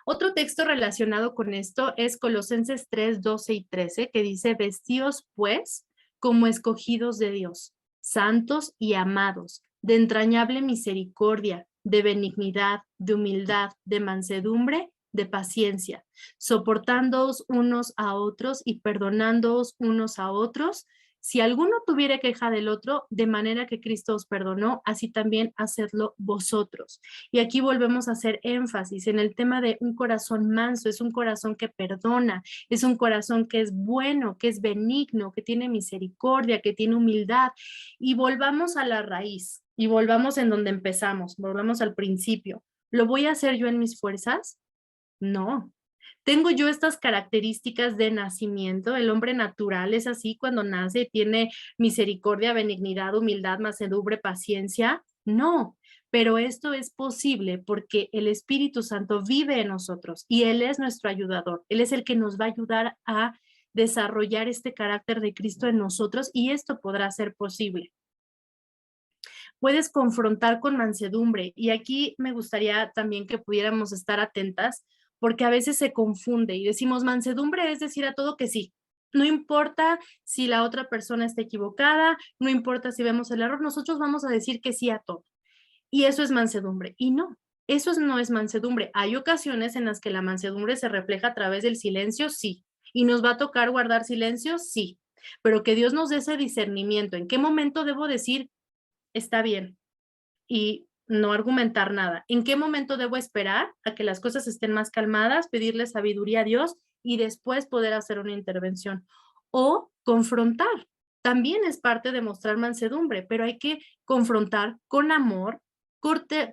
Otro texto relacionado con esto es Colosenses 3, 12 y 13, que dice, vestíos pues como escogidos de Dios, santos y amados, de entrañable misericordia, de benignidad, de humildad, de mansedumbre, de paciencia, soportándoos unos a otros y perdonándoos unos a otros. Si alguno tuviera queja del otro, de manera que Cristo os perdonó, así también hacedlo vosotros. Y aquí volvemos a hacer énfasis en el tema de un corazón manso, es un corazón que perdona, es un corazón que es bueno, que es benigno, que tiene misericordia, que tiene humildad. Y volvamos a la raíz, y volvamos en donde empezamos, volvamos al principio. ¿Lo voy a hacer yo en mis fuerzas? No. ¿Tengo yo estas características de nacimiento? El hombre natural es así cuando nace, tiene misericordia, benignidad, humildad, mansedumbre, paciencia. No, pero esto es posible porque el Espíritu Santo vive en nosotros y Él es nuestro ayudador. Él es el que nos va a ayudar a desarrollar este carácter de Cristo en nosotros y esto podrá ser posible. Puedes confrontar con mansedumbre y aquí me gustaría también que pudiéramos estar atentas porque a veces se confunde y decimos mansedumbre es decir a todo que sí. No importa si la otra persona está equivocada, no importa si vemos el error, nosotros vamos a decir que sí a todo. Y eso es mansedumbre. Y no, eso no es mansedumbre. Hay ocasiones en las que la mansedumbre se refleja a través del silencio, sí. Y nos va a tocar guardar silencio, sí. Pero que Dios nos dé ese discernimiento. ¿En qué momento debo decir, está bien? Y no argumentar nada. ¿En qué momento debo esperar a que las cosas estén más calmadas, pedirle sabiduría a Dios y después poder hacer una intervención? O confrontar. También es parte de mostrar mansedumbre, pero hay que confrontar con amor,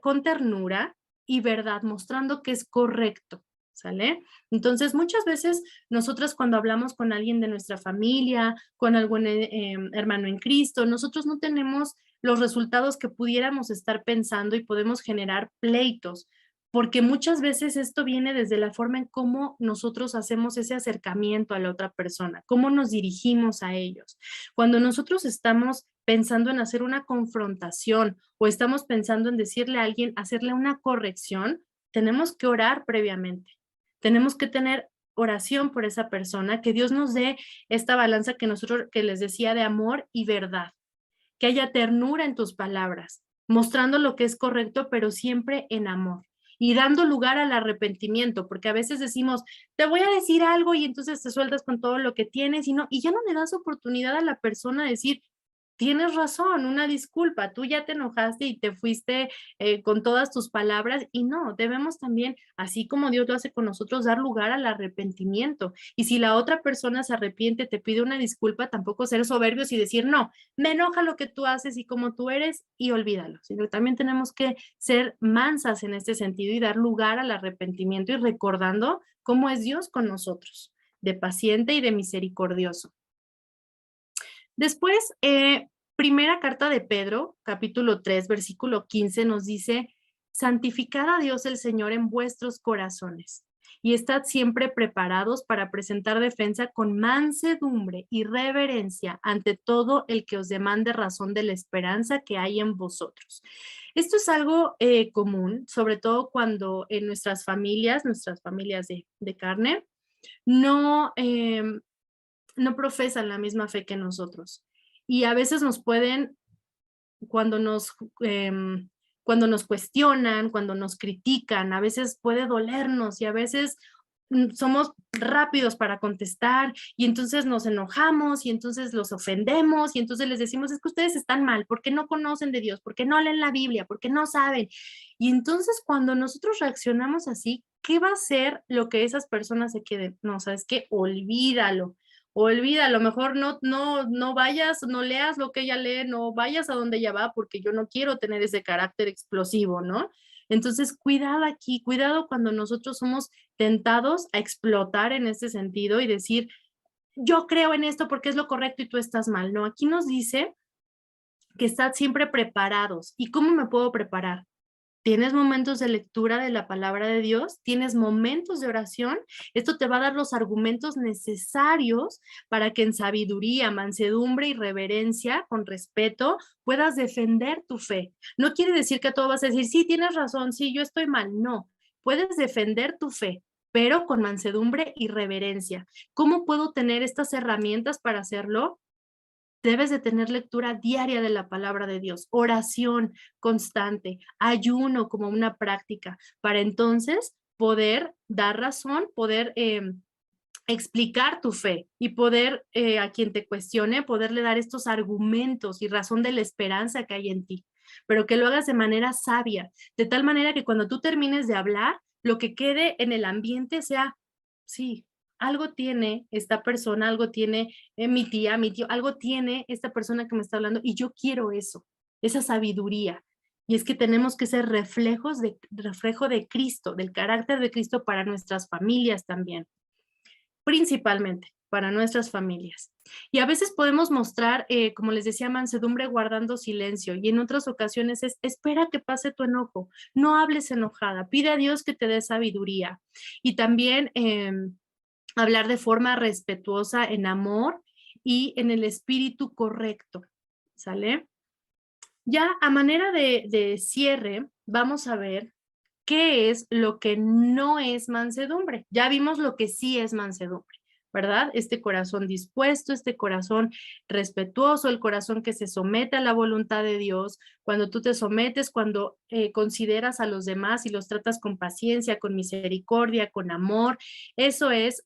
con ternura y verdad, mostrando que es correcto, ¿sale? Entonces, muchas veces nosotras cuando hablamos con alguien de nuestra familia, con algún hermano en Cristo, nosotros no tenemos los resultados que pudiéramos estar pensando y podemos generar pleitos, porque muchas veces esto viene desde la forma en cómo nosotros hacemos ese acercamiento a la otra persona, cómo nos dirigimos a ellos. Cuando nosotros estamos pensando en hacer una confrontación o estamos pensando en decirle a alguien, hacerle una corrección, tenemos que orar previamente. Tenemos que tener oración por esa persona, que Dios nos dé esta balanza que les decía de amor y verdad, que haya ternura en tus palabras, mostrando lo que es correcto, pero siempre en amor y dando lugar al arrepentimiento, porque a veces decimos, te voy a decir algo y entonces te sueltas con todo lo que tienes y ya no le das oportunidad a la persona de decir, tienes razón, una disculpa, tú ya te enojaste y te fuiste con todas tus palabras y no, debemos también, así como Dios lo hace con nosotros, dar lugar al arrepentimiento. Y si la otra persona se arrepiente, te pide una disculpa, tampoco ser soberbios y decir, no, me enoja lo que tú haces y como tú eres y olvídalo, sino que también tenemos que ser mansas en este sentido y dar lugar al arrepentimiento y recordando cómo es Dios con nosotros, de paciente y de misericordioso. Después, primera carta de Pedro, capítulo 3, versículo 15, nos dice, santificad a Dios el Señor en vuestros corazones y estad siempre preparados para presentar defensa con mansedumbre y reverencia ante todo el que os demande razón de la esperanza que hay en vosotros. Esto es algo común, sobre todo cuando en nuestras familias de carne, no profesan la misma fe que nosotros. Y a veces nos pueden, cuando nos cuestionan, cuando nos critican, a veces puede dolernos y a veces somos rápidos para contestar y entonces nos enojamos y entonces los ofendemos y entonces les decimos, es que ustedes están mal, porque no conocen de Dios, porque no leen la Biblia, porque no saben. Y entonces cuando nosotros reaccionamos así, ¿qué va a ser lo que esas personas se queden? No, ¿sabes qué? Olvídalo. Olvídalo, mejor no vayas, no leas lo que ella lee, no vayas a donde ella va, porque yo no quiero tener ese carácter explosivo, ¿no? Entonces, cuidado aquí, cuidado cuando nosotros somos tentados a explotar en ese sentido y decir, yo creo en esto porque es lo correcto y tú estás mal. No, aquí nos dice que estad siempre preparados. ¿Y cómo me puedo preparar? ¿Tienes momentos de lectura de la palabra de Dios? ¿Tienes momentos de oración? Esto te va a dar los argumentos necesarios para que en sabiduría, mansedumbre y reverencia, con respeto, puedas defender tu fe. No quiere decir que todo vas a decir, sí, tienes razón, sí, yo estoy mal. No, puedes defender tu fe, pero con mansedumbre y reverencia. ¿Cómo puedo tener estas herramientas para hacerlo? Debes de tener lectura diaria de la palabra de Dios, oración constante, ayuno como una práctica, para entonces poder dar razón, poder explicar tu fe y poder a quien te cuestione, poderle dar estos argumentos y razón de la esperanza que hay en ti, pero que lo hagas de manera sabia, de tal manera que cuando tú termines de hablar, lo que quede en el ambiente sea, sí, algo tiene esta persona, algo tiene mi tía, mi tío, algo tiene esta persona que me está hablando y yo quiero eso, esa sabiduría. Y es que tenemos que ser reflejo de Cristo, del carácter de Cristo para nuestras familias también. Principalmente, para nuestras familias. Y a veces podemos mostrar, como les decía, mansedumbre guardando silencio, y en otras ocasiones es espera que pase tu enojo, no hables enojada, pide a Dios que te dé sabiduría. Y también hablar de forma respetuosa, en amor y en el espíritu correcto, ¿sale? Ya a manera de cierre, vamos a ver qué es lo que no es mansedumbre. Ya vimos lo que sí es mansedumbre, ¿verdad? Este corazón dispuesto, este corazón respetuoso, el corazón que se somete a la voluntad de Dios. Cuando tú te sometes, cuando consideras a los demás y los tratas con paciencia, con misericordia, con amor, eso es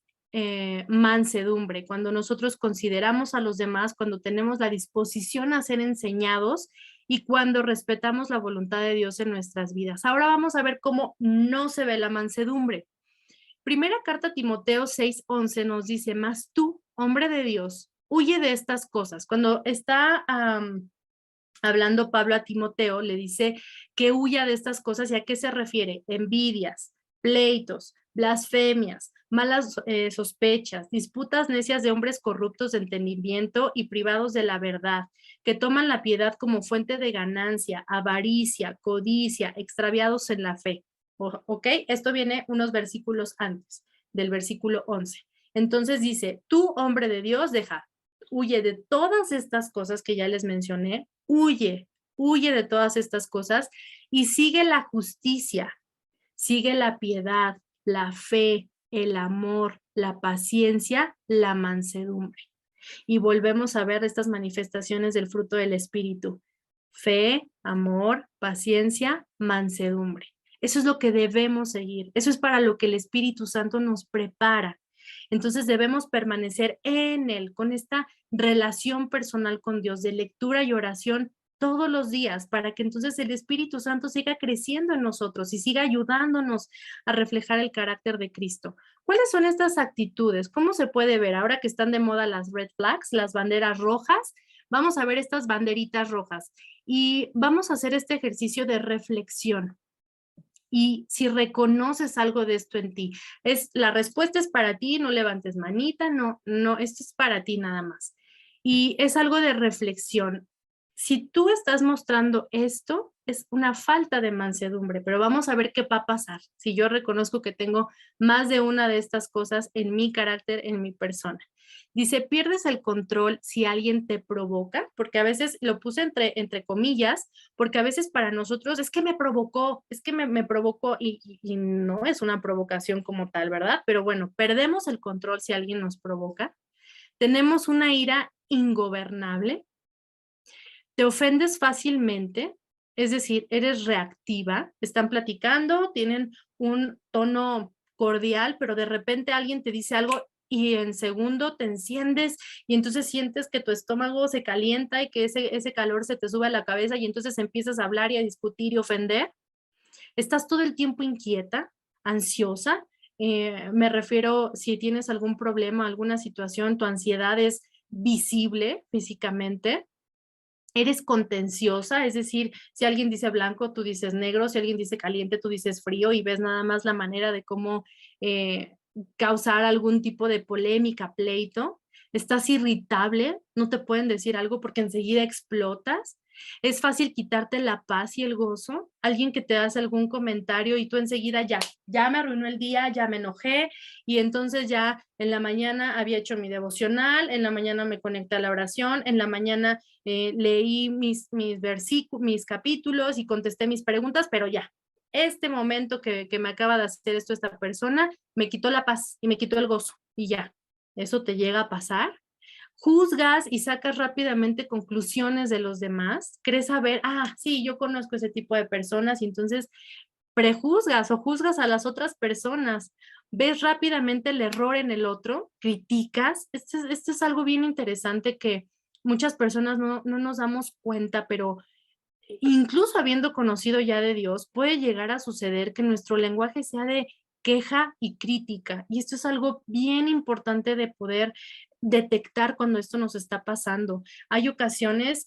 mansedumbre. Cuando nosotros consideramos a los demás, cuando tenemos la disposición a ser enseñados y cuando respetamos la voluntad de Dios en nuestras vidas. Ahora vamos a ver cómo no se ve la mansedumbre. Primera carta a Timoteo 6:11 nos dice, mas tú, hombre de Dios, huye de estas cosas. Cuando está hablando Pablo a Timoteo, le dice que huya de estas cosas. ¿Y a qué se refiere? Envidias, pleitos, blasfemias, malas sospechas, disputas necias de hombres corruptos de entendimiento y privados de la verdad, que toman la piedad como fuente de ganancia, avaricia, codicia, extraviados en la fe. ¿Ok? Esto viene unos versículos antes, del versículo 11. Entonces dice, tú, hombre de Dios, huye de todas estas cosas que ya les mencioné, huye de todas estas cosas y sigue la justicia, sigue la piedad, la fe, el amor, la paciencia, la mansedumbre. Y volvemos a ver estas manifestaciones del fruto del Espíritu. Fe, amor, paciencia, mansedumbre. Eso es lo que debemos seguir. Eso es para lo que el Espíritu Santo nos prepara. Entonces debemos permanecer en Él, con esta relación personal con Dios, de lectura y oración todos los días, para que entonces el Espíritu Santo siga creciendo en nosotros y siga ayudándonos a reflejar el carácter de Cristo. ¿Cuáles son estas actitudes? ¿Cómo se puede ver? Ahora que están de moda las red flags, las banderas rojas, vamos a ver estas banderitas rojas y vamos a hacer este ejercicio de reflexión. Y si reconoces algo de esto en ti, la respuesta es para ti, no levantes manita, no, esto es para ti nada más. Y es algo de reflexión. Si tú estás mostrando esto, es una falta de mansedumbre, pero vamos a ver qué va a pasar si yo reconozco que tengo más de una de estas cosas en mi carácter, en mi persona. Dice, pierdes el control si alguien te provoca, porque a veces lo puse entre comillas, porque a veces para nosotros es que me provocó, me provocó y no es una provocación como tal, ¿verdad? Pero bueno, perdemos el control si alguien nos provoca. Tenemos una ira ingobernable. Te ofendes fácilmente, es decir, eres reactiva, están platicando, tienen un tono cordial, pero de repente alguien te dice algo y en segundo te enciendes y entonces sientes que tu estómago se calienta y que ese calor se te sube a la cabeza y entonces empiezas a hablar y a discutir y ofender. Estás todo el tiempo inquieta, ansiosa. Me refiero, si tienes algún problema, alguna situación, tu ansiedad es visible físicamente. Eres contenciosa, es decir, si alguien dice blanco, tú dices negro, si alguien dice caliente, tú dices frío y ves nada más la manera de cómo causar algún tipo de polémica, pleito. Estás irritable, no te pueden decir algo porque enseguida explotas. Es fácil quitarte la paz y el gozo. Alguien que te hace algún comentario y tú enseguida ya me arruinó el día, ya me enojé y entonces ya en la mañana había hecho mi devocional, en la mañana me conecté a la oración, en la mañana leí mis versículos, mis capítulos y contesté mis preguntas, pero ya, este momento que me acaba de hacer esto esta persona, me quitó la paz y me quitó el gozo y ya, eso te llega a pasar. Juzgas y sacas rápidamente conclusiones de los demás, crees saber, sí, yo conozco ese tipo de personas y entonces prejuzgas o juzgas a las otras personas, ves rápidamente el error en el otro, criticas. Esto es algo bien interesante que muchas personas no nos damos cuenta, pero incluso habiendo conocido ya de Dios, puede llegar a suceder que nuestro lenguaje sea de queja y crítica. Y esto es algo bien importante de poder detectar cuando esto nos está pasando. Hay ocasiones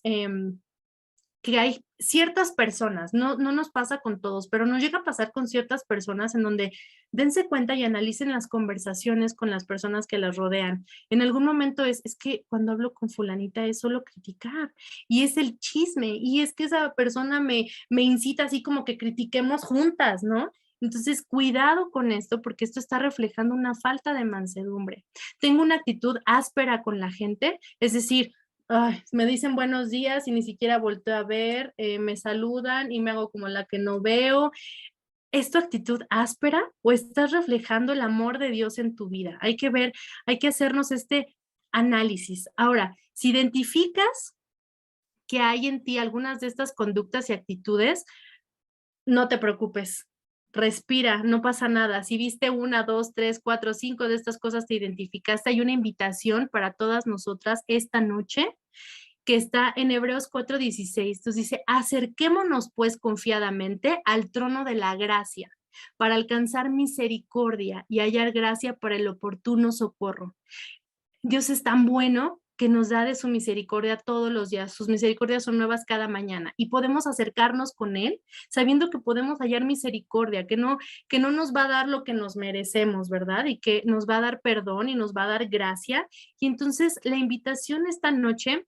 que hay ciertas personas, no nos pasa con todos, pero nos llega a pasar con ciertas personas en donde dense cuenta y analicen las conversaciones con las personas que las rodean. En algún momento es que cuando hablo con fulanita es solo criticar y es el chisme y es que esa persona me incita así como que critiquemos juntas, ¿no? Entonces, cuidado con esto porque esto está reflejando una falta de mansedumbre. Tengo una actitud áspera con la gente, es decir, ay, me dicen buenos días y ni siquiera volteo a ver, me saludan y me hago como la que no veo. ¿Es tu actitud áspera o estás reflejando el amor de Dios en tu vida? Hay que ver, hay que hacernos este análisis. Ahora, si identificas que hay en ti algunas de estas conductas y actitudes, no te preocupes. Respira, no pasa nada. Si viste 1, 2, 3, 4, 5 de estas cosas te identificaste, hay una invitación para todas nosotras esta noche que está en Hebreos 4:16. Entonces dice, acerquémonos pues confiadamente al trono de la gracia para alcanzar misericordia y hallar gracia para el oportuno socorro. Dios es tan bueno que nos da de su misericordia todos los días. Sus misericordias son nuevas cada mañana y podemos acercarnos con Él sabiendo que podemos hallar misericordia, que no nos va a dar lo que nos merecemos, ¿verdad? Y que nos va a dar perdón y nos va a dar gracia. Y entonces la invitación esta noche,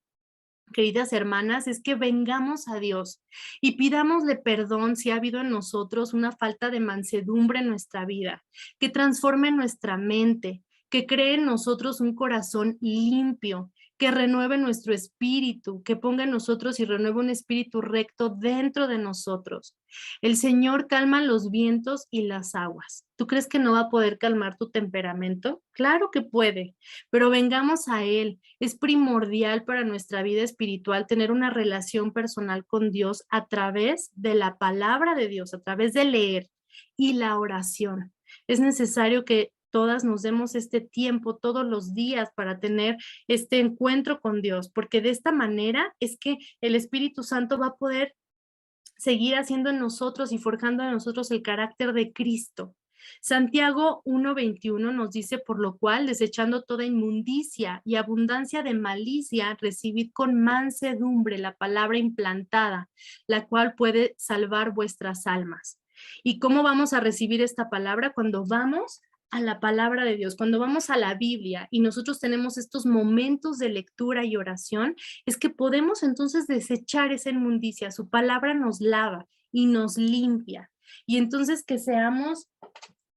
queridas hermanas, es que vengamos a Dios y pidámosle perdón si ha habido en nosotros una falta de mansedumbre en nuestra vida, que transforme nuestra mente, que cree en nosotros un corazón limpio, que renueve nuestro espíritu, que ponga en nosotros y renueve un espíritu recto dentro de nosotros. El Señor calma los vientos y las aguas. ¿Tú crees que no va a poder calmar tu temperamento? Claro que puede, pero vengamos a Él. Es primordial para nuestra vida espiritual tener una relación personal con Dios a través de la palabra de Dios, a través de leer y la oración. Es necesario que todas nos demos este tiempo todos los días para tener este encuentro con Dios, porque de esta manera es que el Espíritu Santo va a poder seguir haciendo en nosotros y forjando en nosotros el carácter de Cristo. Santiago 1:21 nos dice, por lo cual, desechando toda inmundicia y abundancia de malicia, recibid con mansedumbre la palabra implantada, la cual puede salvar vuestras almas. ¿Y cómo vamos a recibir esta palabra? Cuando vamos a la palabra de Dios, cuando vamos a la Biblia y nosotros tenemos estos momentos de lectura y oración, es que podemos entonces desechar esa inmundicia. Su palabra nos lava y nos limpia. Y entonces que seamos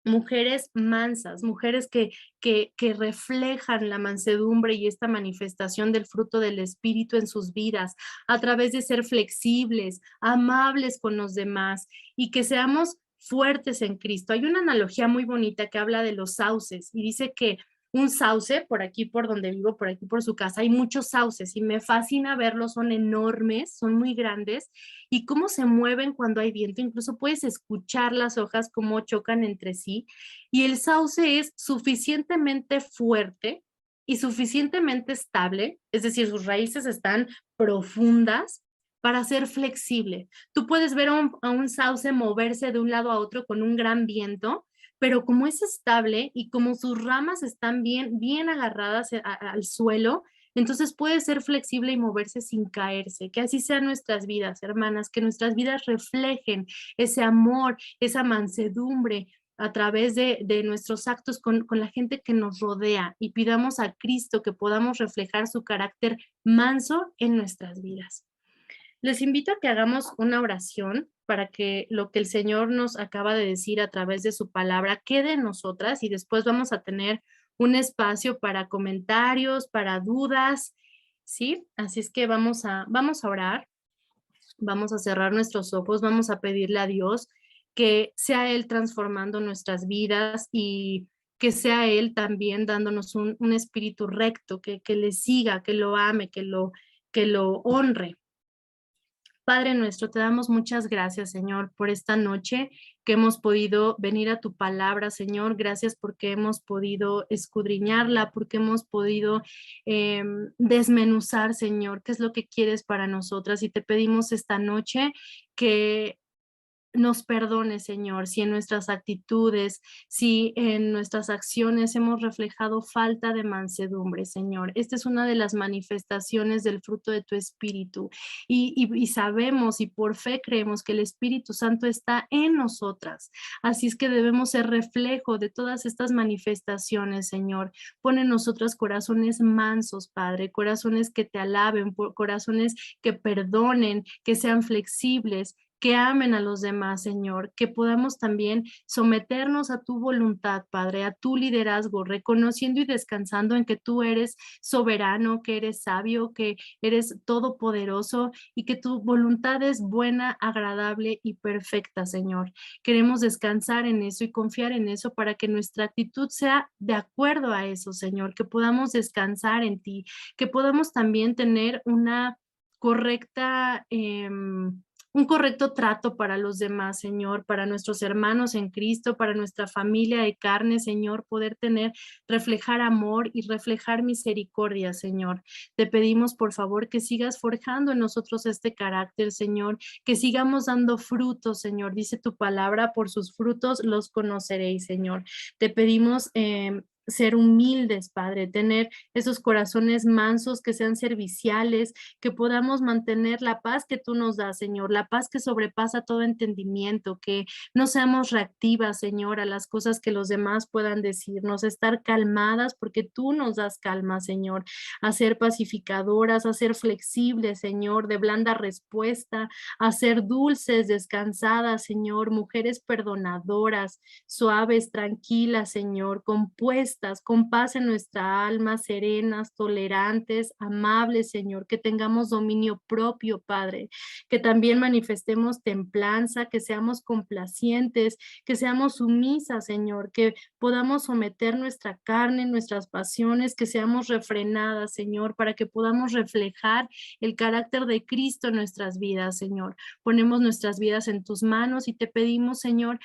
mujeres mansas, mujeres que reflejan la mansedumbre y esta manifestación del fruto del Espíritu en sus vidas a través de ser flexibles, amables con los demás y que seamos fuertes en Cristo. Hay una analogía muy bonita que habla de los sauces y dice que un sauce, por aquí por donde vivo, por aquí por su casa, hay muchos sauces y me fascina verlos, son enormes, son muy grandes y cómo se mueven cuando hay viento, incluso puedes escuchar las hojas cómo chocan entre sí y el sauce es suficientemente fuerte y suficientemente estable, es decir, sus raíces están profundas para ser flexible. Tú puedes ver a un sauce moverse de un lado a otro con un gran viento, pero como es estable y como sus ramas están bien agarradas al suelo, entonces puede ser flexible y moverse sin caerse. Que así sean nuestras vidas, hermanas, que nuestras vidas reflejen ese amor, esa mansedumbre a través de nuestros actos con la gente que nos rodea y pidamos a Cristo que podamos reflejar su carácter manso en nuestras vidas. Les invito a que hagamos una oración para que lo que el Señor nos acaba de decir a través de su palabra quede en nosotras y después vamos a tener un espacio para comentarios, para dudas, ¿sí? Así es que vamos a orar, vamos a cerrar nuestros ojos, vamos a pedirle a Dios que sea Él transformando nuestras vidas y que sea Él también dándonos un espíritu recto, que le siga, que lo ame, que lo honre. Padre nuestro, te damos muchas gracias, Señor, por esta noche que hemos podido venir a tu palabra, Señor. Gracias porque hemos podido escudriñarla, porque hemos podido desmenuzar, Señor, qué es lo que quieres para nosotras. Y te pedimos esta noche que nos perdone, Señor, si en nuestras actitudes, si en nuestras acciones hemos reflejado falta de mansedumbre, Señor. Esta es una de las manifestaciones del fruto de tu Espíritu y sabemos y por fe creemos que el Espíritu Santo está en nosotras. Así es que debemos ser reflejo de todas estas manifestaciones, Señor. Pon en nosotras corazones mansos, Padre, corazones que te alaben, corazones que perdonen, que sean flexibles, que amen a los demás, Señor, que podamos también someternos a tu voluntad, Padre, a tu liderazgo, reconociendo y descansando en que tú eres soberano, que eres sabio, que eres todopoderoso y que tu voluntad es buena, agradable y perfecta, Señor. Queremos descansar en eso y confiar en eso para que nuestra actitud sea de acuerdo a eso, Señor, que podamos descansar en ti, que podamos también tener una correcta un correcto trato para los demás, Señor, para nuestros hermanos en Cristo, para nuestra familia de carne, Señor, poder reflejar amor y reflejar misericordia, Señor. Te pedimos, por favor, que sigas forjando en nosotros este carácter, Señor, que sigamos dando frutos, Señor. Dice tu palabra, por sus frutos los conoceréis, Señor. Te pedimos ser humildes, Padre, tener esos corazones mansos que sean serviciales, que podamos mantener la paz que tú nos das, Señor, la paz que sobrepasa todo entendimiento, que no seamos reactivas, Señor, a las cosas que los demás puedan decirnos, estar calmadas porque tú nos das calma, Señor, a ser pacificadoras, a ser flexibles, Señor, de blanda respuesta, a ser dulces, descansadas, Señor, mujeres perdonadoras, suaves, tranquilas, Señor, compuestas, con paz en nuestra alma, serenas, tolerantes, amables, Señor, que tengamos dominio propio, Padre, que también manifestemos templanza, que seamos complacientes, que seamos sumisas, Señor, que podamos someter nuestra carne, nuestras pasiones, que seamos refrenadas, Señor, para que podamos reflejar el carácter de Cristo en nuestras vidas, Señor. Ponemos nuestras vidas en tus manos y te pedimos, Señor,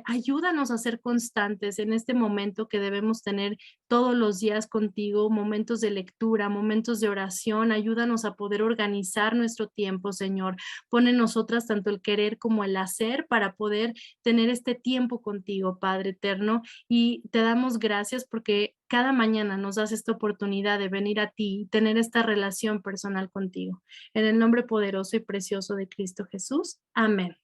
ayúdanos a ser constantes en este momento que debemos tener todos los días contigo, momentos de lectura, momentos de oración. Ayúdanos a poder organizar nuestro tiempo, Señor. Pon en nosotras tanto el querer como el hacer para poder tener este tiempo contigo, Padre eterno. Y te damos gracias porque cada mañana nos das esta oportunidad de venir a ti y tener esta relación personal contigo. En el nombre poderoso y precioso de Cristo Jesús. Amén.